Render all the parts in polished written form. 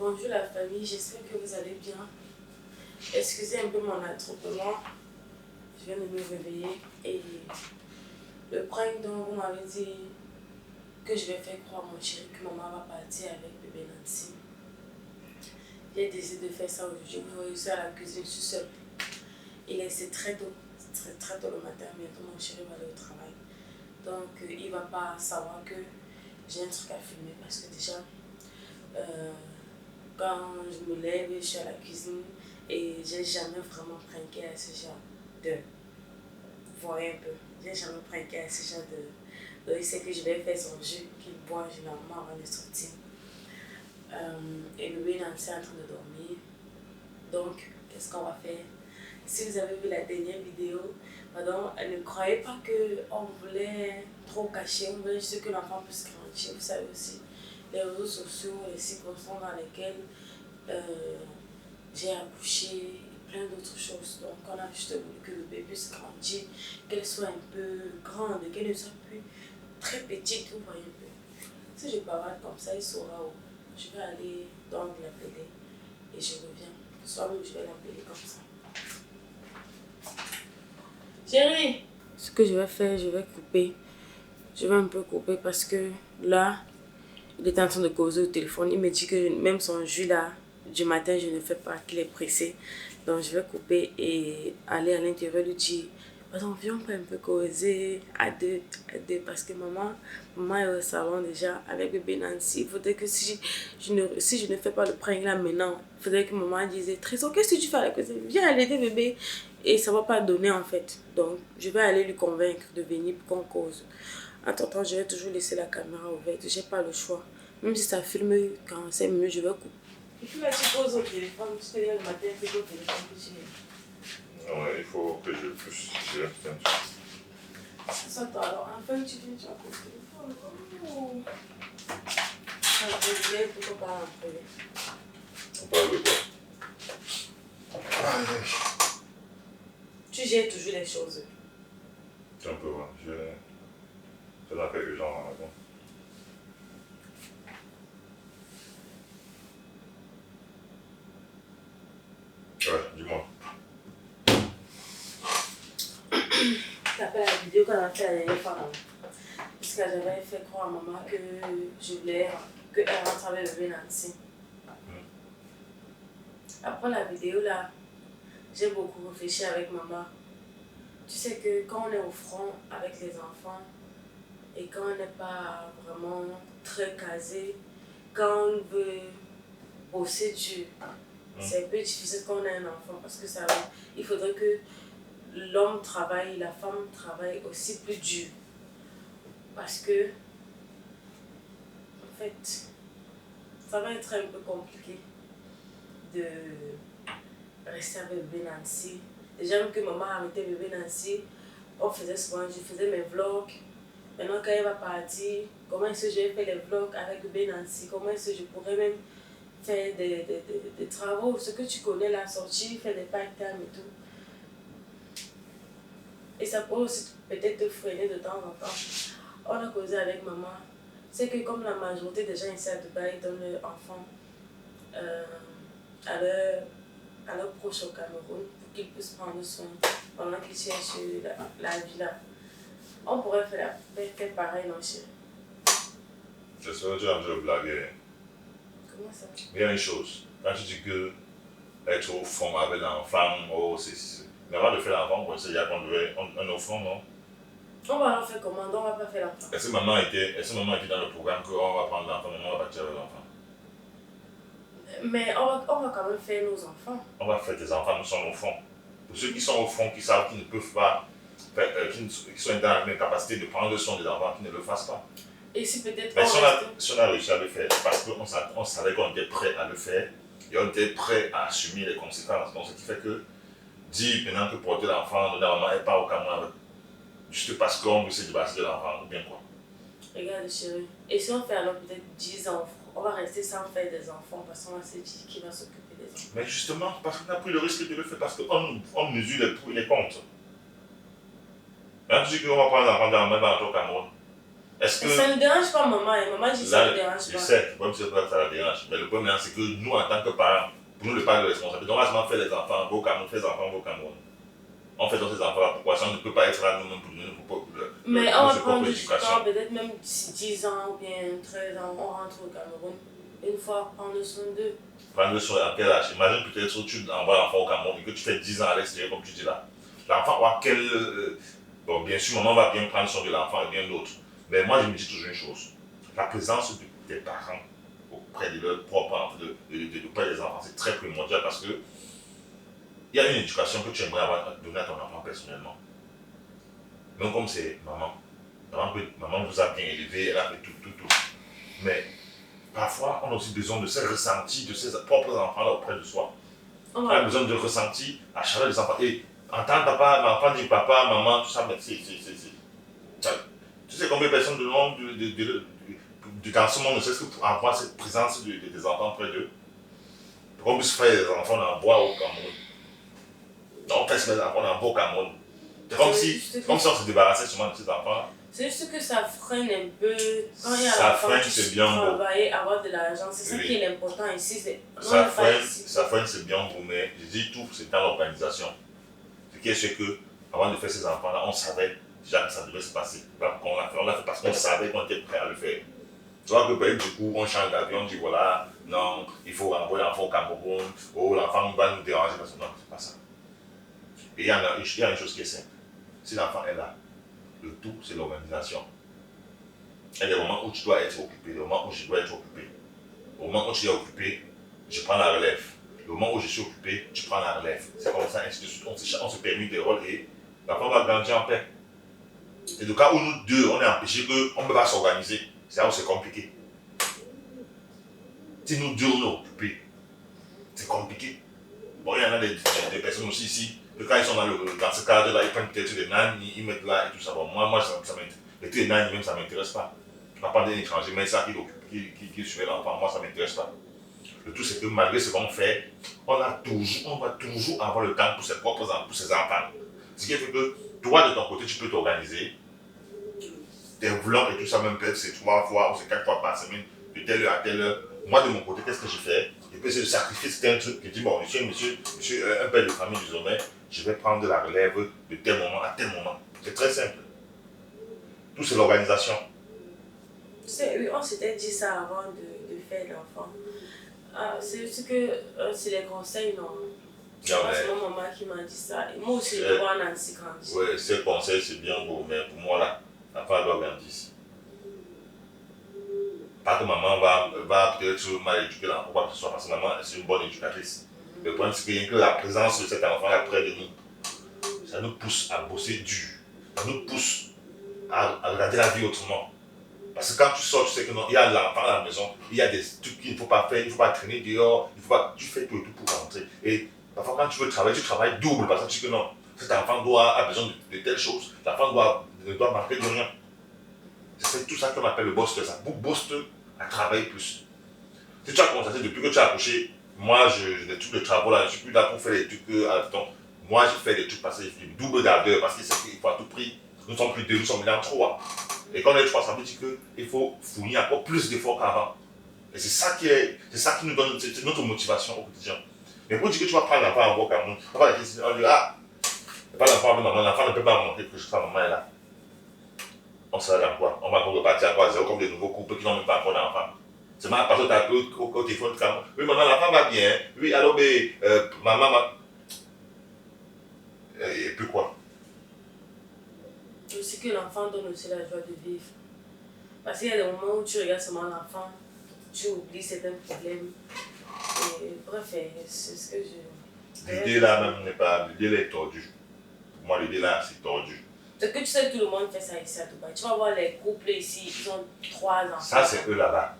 Bonjour la famille, j'espère que vous allez bien. Excusez un peu mon attroupement, je viens de me réveiller et le prank dont vous m'avez dit que je vais faire croire à mon chéri que maman va partir avec bébé Nancy. J'ai décidé de faire ça aujourd'hui. Je suis à la cuisine, je suis seule. C'est très tôt, très tôt le matin, bientôt mon chéri va aller au travail. Donc il ne va pas savoir que j'ai un truc à filmer parce que déjà, quand je me lève, je suis à la cuisine et j'ai jamais vraiment pranké à ce genre de... Vous voyez un peu, j'ai jamais pranké à ce genre de... Donc il sait que je vais faire son jus qu'il boit généralement avant de sortir. Et le bébé Nancy est en train de dormir. Donc, qu'est-ce qu'on va faire? Si vous avez vu la dernière vidéo, pardon, ne croyez pas qu'on voulait trop cacher, on voulait juste que l'enfant puisse grandir. Vous savez aussi, les réseaux sociaux, les circonstances dans lesquelles j'ai accouché et plein d'autres choses. Donc, on a juste voulu que le bébé puisse grandir, qu'elle soit un peu grande, qu'elle ne soit plus très petite, vous voyez un peu. Si je parle comme ça, il saura où. Je vais aller donc l'appeler et je reviens. Soit même je vais l'appeler comme ça. Chérie! Ce que je vais faire, je vais couper. Je vais un peu couper parce que là, il est en train de causer au téléphone. Il me dit que même son jus là, du matin, je ne fais pas, qu'il est pressé. Donc je vais couper et aller à l'intérieur lui dire, attends, viens, on peut un peu causer à deux, parce que maman est au salon déjà avec bébé Nancy. Il faudrait que si je ne fais pas le prank là maintenant, il faudrait que maman dise, Trésor, qu'est-ce que tu fais à la cuisine? Viens aider bébé. Et ça ne va pas donner en fait. Donc je vais aller lui convaincre de venir pour qu'on cause. Entre-temps, je vais toujours laisser la caméra ouverte. Je n'ai pas le choix. Même si ça filme 45 minutes, je vais couper. Et puis là, tu poses au téléphone, tu te lèves le matin, tu poses au téléphone, tu es. Non, il faut que je puisse tirer un peu. C'est ça, toi. Alors, enfin, tu viens, tu as posé le téléphone. Oh. Ça te lève, pourquoi pas en privé? On parle de quoi? Tu gères toujours les choses. C'est un peu, ouais. J'ai dans quelques gens à la maison. Ouais, dis-moi. T'appelles la vidéo qu'on a fait la dernière fois. Parce que j'avais fait croire à maman que je voulais qu'elle rentre avec le bébé Nancy. Après la vidéo là, j'ai beaucoup réfléchi avec maman. Tu sais que quand on est au front avec les enfants et quand on n'est pas vraiment très casé, quand on veut bosser dur, c'est un peu difficile quand on a un enfant parce que il faudrait que l'homme travaille, la femme travaille aussi plus dur. Parce que, en fait, ça va être un peu compliqué de rester avec bébé Nancy. Déjà, même que maman a arrêté bébé Nancy, on faisait souvent, je faisais mes vlogs. Maintenant, quand elle va partir, comment est-ce que je vais faire les vlogs avec bébé Nancy? Comment est-ce que je pourrais même faire des travaux, ce que tu connais, la sortie, faire des part-time et tout. Et ça peut aussi peut-être te freiner de temps en temps. On a causé avec maman. C'est que comme la majorité des gens ici à Dubaï donnent leurs enfants à leurs proches au Cameroun pour qu'ils puissent prendre soin pendant qu'ils cherchent la vie là. On pourrait faire pareil, non, chérie? C'est ça, tu es en train de blaguer. Comment ça? Il y a une chose. Quand tu dis que être au fond avec l'enfant, oh, c'est. Mais avant de faire l'enfant, il y a qu'on devait un au fond, non? On va leur faire comment? On va pas faire l'enfant. Est-ce que maman était dans le programme qu'on va prendre l'enfant, maman va partir avec l'enfant? Mais on va quand même faire nos enfants. On va faire tes enfants, nous sommes au fond. Pour ceux qui sont au fond, qui savent qu'ils ne peuvent pas, qui sont dans la capacité de prendre le soin des enfants, qui ne le fassent pas. Et si peut-être mais si on a réussi à le faire, parce qu'on savait qu'on était prêt à le faire, et on était prêt à assumer les conséquences. Donc ce qui fait que, dire maintenant que porter l'enfant, la maman n'est pas au Cameroun, juste parce qu'on veut se débarrasser de l'enfant, ou bien quoi. Regarde chérie, et si on fait alors peut-être 10 enfants, on va rester sans faire des enfants parce qu'on va se dire qui va s'occuper des enfants. Mais justement, parce qu'on a pris le risque de le faire, parce qu'on mesure les pour et les contre. Même si on va prendre l'enfant dans le Cameroun, Est-ce que... Ça ne dérange pas maman, et maman dit que ça ne dérange je pas. sais, le problème c'est que ça la dérange. Mais le problème c'est que nous, en tant que parents, pour nous, le parents de responsabilité, on va seulement faire les enfants au Cameroun, faire les enfants au Cameroun. On fait donc ces enfants-là, pourquoi ça on ne peut pas être là nous-mêmes pour nous pour mais on va prendre du éducation. temps, peut-être même d'ici 10 ans ou bien 13 ans, on rentre au Cameroun. Une fois, prendre soin d'eux. Prendre soin à quel âge? Imagine peut-être que tu envoies l'enfant au Cameroun et que tu fais 10 ans à l'extérieur, comme tu dis là. L'enfant aura quel. Bon, bien sûr, maman va bien prendre soin de l'enfant et bien d'autres. Mais moi, je me dis toujours une chose. La présence des parents auprès de leurs propres enfants, auprès des enfants, c'est très primordial parce que il y a une éducation que tu aimerais avoir donnée à ton enfant personnellement. Donc, comme c'est maman, maman vous a bien élevé, elle a fait tout. Mais parfois, on a aussi besoin de ces ressentis de ses propres enfants là auprès de soi. On a besoin de ressentis à chaque des enfants. Et en tant que papa, l'enfant dit papa, maman, tout ça, mais c'est. Tu sais combien de personnes de monde dans ce monde ne cessent que pour avoir cette présence des enfants près d'eux. Pour qu'on puisse faire des enfants en bois au Cameroun. Donc, on fait des enfants en bois au Cameroun. C'est comme si on se débarrassait seulement de ces enfants-là. C'est juste que ça freine un peu. Quand il y a ça l'enfant c'est bien travailler, avoir de l'argent, c'est ça qui est l'important ici. Ça freine, c'est bien beau, mais je dis tout, c'est dans l'organisation. Ce qui est sûr que, avant de faire ces enfants-là, on savait déjà que ça devait se passer. On l'a fait parce qu'on savait qu'on était prêt à le faire. Tu vois que du coup, on change d'avion, on dit voilà, non, il faut envoyer l'enfant au Cameroun, oh, l'enfant va nous déranger. Parce que non, c'est pas ça. Et il y a une chose qui est simple. Si l'enfant est là, le tout, c'est l'organisation. Il y a des moments où tu dois être occupé, des moments où je dois être occupé. Au moment où tu es occupé, je prends la relève. Le moment où je suis occupé, tu prends la relève. C'est comme ça, ainsi de suite. On se permet des rôles et l'enfant va grandir en paix. Et le cas où nous deux, on est empêchés qu'on ne peut pas s'organiser, c'est là où c'est compliqué. Si nous deux, on est occupés, c'est compliqué. Bon, il y en a des personnes aussi ici, que quand ils sont dans ce cadre-là, ils prennent peut-être des nannies, ils mettent là et tout ça. Bon, moi ça m'intéresse. Les nannies, même, ça ne m'intéresse pas. Je ne vais pas d'un étranger, mais ça qui suivait l'enfant, moi, ça ne m'intéresse pas. Le tout, c'est que malgré ce qu'on fait, on va toujours avoir le temps pour ses propres enfants, pour ses enfants. Ce qui fait que toi, de ton côté, tu peux t'organiser. Tes vlogs et tout ça, même peut-être c'est 3 fois ou c'est 4 fois par semaine, de telle heure à telle heure. Moi, de mon côté, qu'est-ce que je fais? Je peux essayer de sacrifier certains trucs. Je dis, bon, monsieur, un père de famille, désormais, je vais prendre la relève de tel moment à tel moment. C'est très simple. Tout, c'est l'organisation. Oui, on s'était dit ça avant de faire l'enfant. C'est ce que c'est les conseils, non? C'est ma maman qui m'a dit ça. Et moi aussi, je vois Nancy grandir. Oui, ces conseils, c'est bien beau, mais pour moi, là, l'enfant doit grandir. Pas que maman va peut-être mal éduquer l'enfant, quoi que ce soit, parce que maman, c'est une bonne éducatrice. Le problème, c'est que la présence de cet enfant-là près de nous, ça nous pousse à bosser dur. Ça nous pousse à regarder la vie autrement. Parce que quand tu sors, tu sais que non, il y a l'enfant à la maison, il y a des trucs qu'il ne faut pas faire, il ne faut pas traîner dehors, tu fais tout et tout pour rentrer. Et parfois, quand tu veux travailler, tu travailles double parce que tu sais que non, cet enfant a besoin de telles choses, l'enfant ne doit manquer de rien. C'est tout ça qu'on appelle le booster. Ça vous booste à travailler plus. Si tu as constaté depuis que tu as accouché, moi, les trucs de travaux là, je ne suis plus là pour faire des trucs à temps. Moi, je fais des trucs parce que je fais double d'ardeur, parce qu'il faut à tout prix. Nous sommes plus deux, nous sommes maintenant 3. Et quand on est 3, ça veut dire qu'il faut fournir encore plus d'efforts qu'avant. Et c'est ça qui nous donne, c'est notre motivation au quotidien. Mais pour dire que tu vas prendre l'enfant en voie Cameroun, on va dire, on dit, pas l'enfant avec maman, l'enfant ne peut pas montrer que je crois maman est là. On sera dans quoi? On va encore repartir à quoi? Zéro comme des nouveaux couples qui n'ont même pas encore d'enfant. C'est marrant parce que tu as appelé au téléphone Cameroun. Oui, maman, l'enfant va bien. Oui, alors, maman, et puis quoi? Aussi que l'enfant donne aussi la joie de vivre. Parce qu'il y a des moments où tu regardes seulement l'enfant, tu oublies certains problèmes. Et, bref, c'est ce que je... L'idée là même n'est pas... L'idée là est tordue. Pour moi, l'idée là, c'est tordu. C'est que tu sais que tout le monde fait ça ici à Dubaï. Tu vas voir les couples ici, ils ont 3 enfants. Ça, c'est eux là-bas.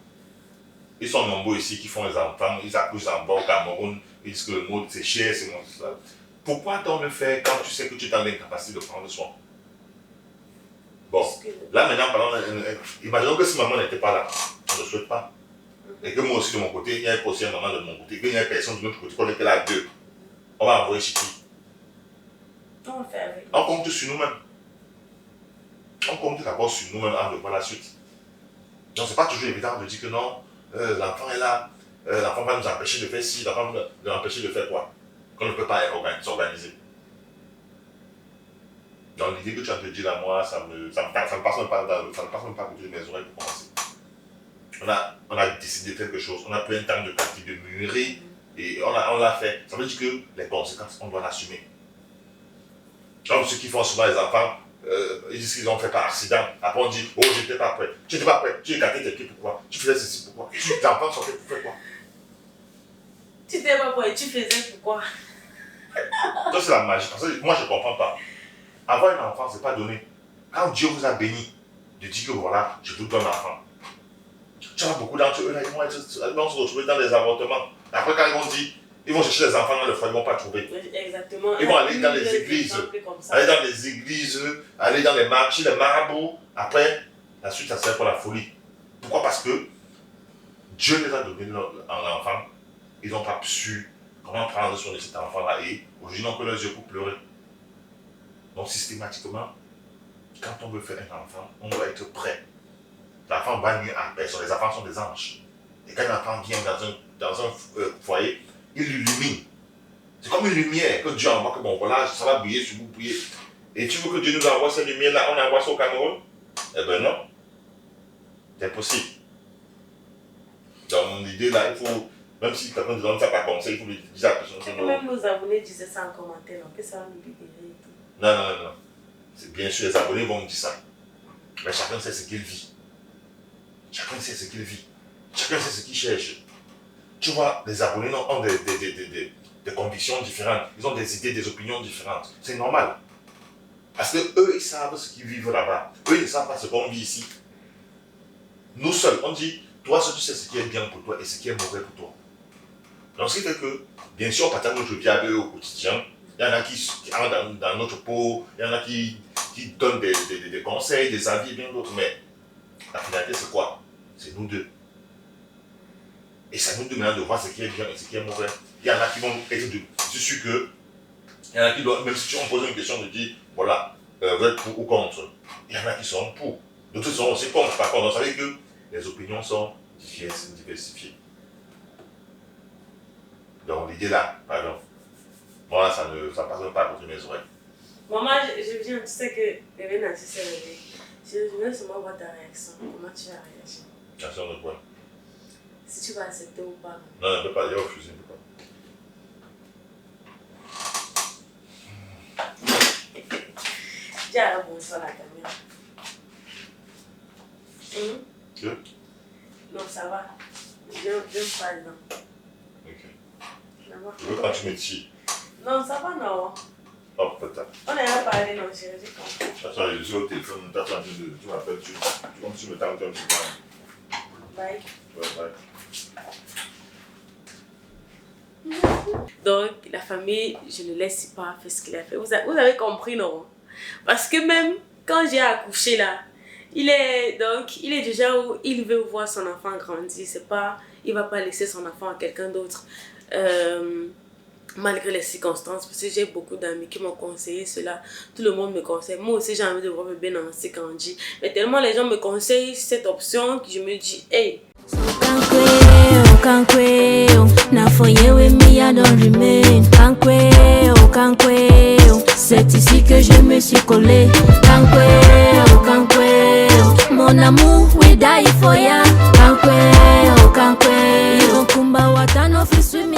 Ils sont nombreux ici qui font les enfants, ils accouchent en bas au Cameroun, ils disent que le mot c'est cher, c'est mon ça. Pourquoi t'en le faire quand tu sais que tu es dans l'incapacité de prendre soin? Bon, là maintenant, imaginons que si maman n'était pas là, on ne le souhaite pas. Et que moi aussi de mon côté, il y a aussi un maman de mon côté, qu'il y a personne de notre côté, qu'on est que là 2. On va envoyer chez qui? On va faire avec. On compte sur nous-mêmes. on compte d'abord sur nous-mêmes avant de voir la suite. Donc, ce n'est pas toujours évident de dire que non, l'enfant est là, l'enfant va nous empêcher de faire ci, l'enfant va nous empêcher de faire quoi, qu'on ne peut pas s'organiser. Donc, l'idée que tu as te dit là, moi, ça me passe même pas à côté de mes oreilles pour commencer. On a décidé de quelque chose, on a pris un temps de partie, de mûrir, et on l'a fait. Ça veut dire que les conséquences, on doit l'assumer. Donc, ceux qui font souvent les enfants, ils disent qu'ils ont fait par accident. Après, on dit, oh, j'étais pas prêt. Tu n'étais pas prêt. Tu écartais tes pieds, pourquoi? Tu faisais ceci, pourquoi? Tes enfants sont faits pour faire quoi? Tu n'étais pas prêt, tu faisais pourquoi? Ça, c'est la magie. Parce que moi, je ne comprends pas. Avoir un enfant, ce n'est pas donné. Quand Dieu vous a béni, de dire que voilà, je vous donne un enfant. Tu as beaucoup d'entre eux, là, ils vont se retrouver dans les avortements. Après, quand ils vont dire, ils vont chercher les enfants dans le foyer, ils ne vont pas trouver. Exactement. Ils vont aller dans les églises, aller dans les marchés, les marabouts. Après, la suite, ça sert pour la folie. Pourquoi? Parce que Dieu les a donné un enfant. Ils n'ont pas su comment prendre soin de cet enfant-là et aujourd'hui, ils n'ont que leurs yeux pour pleurer. Donc, systématiquement, quand on veut faire un enfant, on doit être prêt. L'enfant va nuire à personne. Les enfants sont des anges. Et quand l'enfant vient dans un foyer, il l'illumine. C'est comme une lumière que Dieu envoie, que bon voilà, ça va briller sur vous, briller. Et tu veux que Dieu nous envoie cette lumière-là, on envoie ça au Cameroun? Eh bien non. C'est impossible. Dans l'idée là, il faut, même si quelqu'un ne donne ça par conseil, il faut lui dire à la personne. C'est que même nos abonnés disaient ça en commentaire, que ça va nous libérer et tout. Non. Bien sûr, les abonnés vont me dire ça. Mais chacun sait ce qu'il vit. Chacun sait ce qu'il vit. Chacun sait ce qu'il cherche. Tu vois, les abonnés ont des convictions différentes. Ils ont des idées, des opinions différentes. C'est normal. Parce qu'eux, ils savent ce qu'ils vivent là-bas. Eux, ils ne savent pas ce qu'on vit ici. Nous seuls, on dit, toi seul, tu sais ce qui est bien pour toi et ce qui est mauvais pour toi. Donc, ce qui fait que, bien sûr, on partage notre vie avec eux au quotidien. Il y en a qui entrent dans notre peau, il y en a qui donnent des conseils, des avis et bien d'autres. Mais la finalité, c'est quoi? C'est nous deux. Et c'est à nous deux maintenant de voir ce qui est bien et ce qui est mauvais. Il y en a qui vont être je suis sûr que, il y en a qui doivent, même si on pose une question de dire, voilà, vous êtes pour ou contre, il y en a qui sont pour. D'autres sont aussi contre. Par contre, on savait que les opinions sont diversifiées. Donc l'idée là, pardon, moi ça passe même pas à côté de mes oreilles. Maman, je viens, tu sais que bébé Nancy s'est réveillé. Je veux seulement voir ta réaction. Comment tu vas réagir? Réaction de quoi? Si tu vas accepter ou pas. Non, elle ne peut pas, il y a refusé, elle ne peut pas. Dis à la bonsoir à la caméra. Que? Non, ça va. Je me parle, non. Ok. Tu veux quand tu me dis? Non, ça va, non. Oh, peut-être. On a rien parlé, non, chérie, j'ai compris. Attends, je suis au téléphone, tu m'appelles, comme tu me tentes un petit peu. Bye. Ouais, bye. Donc, la famille, je ne laisse pas faire ce qu'il a fait. Vous avez compris, non? Parce que même quand j'ai accouché là, il est du genre où il veut voir son enfant grandir. C'est pas, il va pas laisser son enfant à quelqu'un d'autre. Malgré les circonstances, parce que j'ai beaucoup d'amis qui m'ont conseillé cela. Tout le monde me conseille. Moi aussi, j'ai envie de voir bébé Nancy grandir. Mais tellement les gens me conseillent cette option que je me dis, hey. C'est ici que je me suis collé. Mon amour, we die for ya. Kankwe, oh kankwe. Kumba watano fisui.